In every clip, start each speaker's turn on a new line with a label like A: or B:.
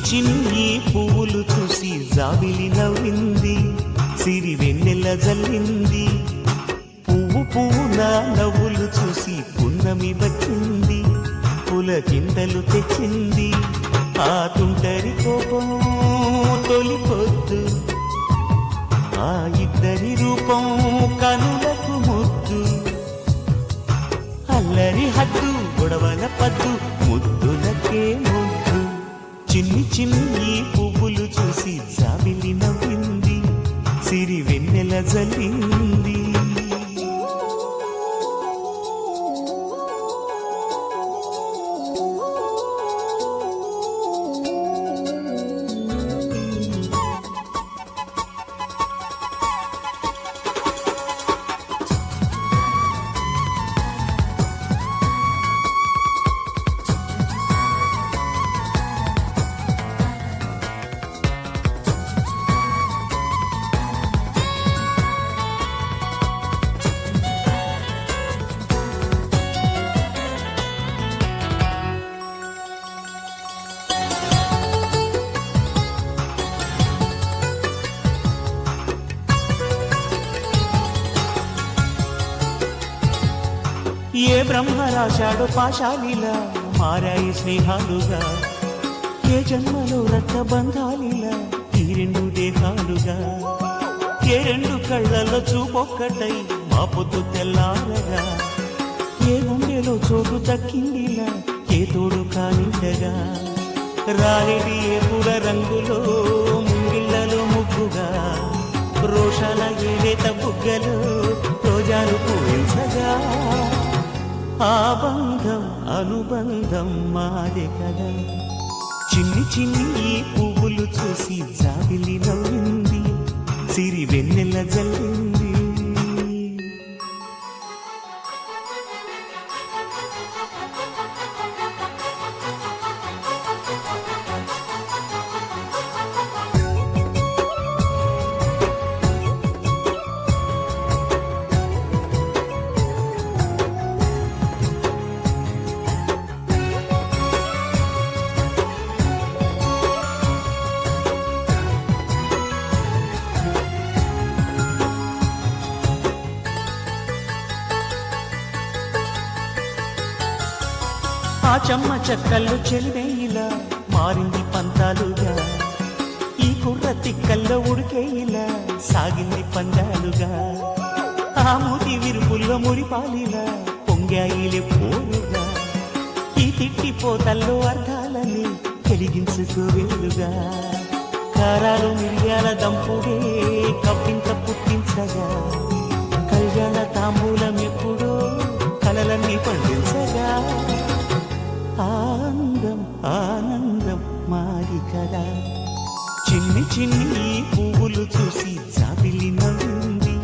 A: చిన్ని పువ్వులు చూసి జాబిలి నవ్వింది, సిరి వెన్నెల జల్లింది. పువ్వు పువ్వున నవ్వులు చూసి పున్నమి వచ్చింది, పులకింతలు తెచ్చింది. ఆ తుంటరి కోపం తొలి పొద్దు, ఆ ఇద్దరి రూపం కనులకు ముద్దు. అల్లరి హద్దు గొడవల పద్దు, ముద్దులకే ముద్దు. చిన్ని చిన్ని పువ్వులు చూసి జాబిలి నవ్వింది, సిరి వెన్నెల జల్లింది. ఏ బ్రహ్మ రాశాడు పాశాలిలా మారాయి స్నేహాలుగా, ఏ జన్మలో రక్త బంధాలిలా ఈ రెండు దేహాలుగా. ఏ రెండు కళ్ళల్లో చూపొక్కటై మా పొద్దు తెల్లారగా, ఏ గుండెలో చోటు దక్కిందిలా ఏ తోడు కానిండగా. రాలేటి ఏ పూల రంగులో ముంగిళ్ళలో ముగ్గుగా, రోషాల ఏలేత బుగ్గలో రోజాలు పూయించగా. ఆ బంధం అనుబంధం మాదే కదా. చిన్ని చిన్ని పువ్వులు చూసి జాబిలి నవ్వింది, సిరి వెన్నెల జల్లింది. ఆ చెమ్మ చెక్కల్లో చెలివేయిలా మారింది పంతాలుగా, ఈ కుర్ర తిక్కల్లో ఉడికేయిలా సాగింది పందాలుగా. ఆ మూతి విరుపుల్లో మురిపాలిలా పొంగాయిలే పోలుగా, ఈ తిట్టిపోతల్లో అర్థాలని కలిగించుకోవేలుగా. కారాలు మిరియాల దంపుడే కప్పింక పుట్టించగా, కళ్యాణ తాంబూలం ఎప్పుడో కలలన్నీ పండించగా. ఆనందం ఆనందం మారి కదా. చిన్ని చిన్ని పువ్వులు చూసి జాబిలి నవ్వింది,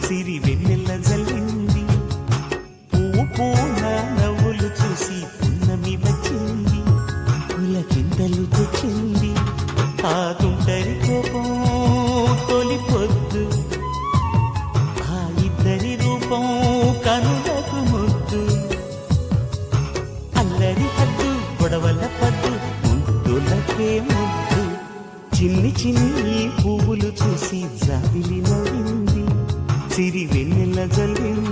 A: సిరి వెన్నెల జల్లింది. పువ్వు పూన నవ్వులు చూసి పున్నమి వచ్చింది, పులకింతలు తెచ్చింది. ఆ తుంటరి కోపం తొలి పొద్దు, ఆ ఇద్దరి రూపం కనులకు ముద్దు. అల్లరి హద్దు గొడవల పద్దు, ముద్దులకే ముద్దు. చిన్ని చిన్ని పువ్వులు చూసి జాబిలి నవ్వింది, సిరి వెన్నెల జల్లింది.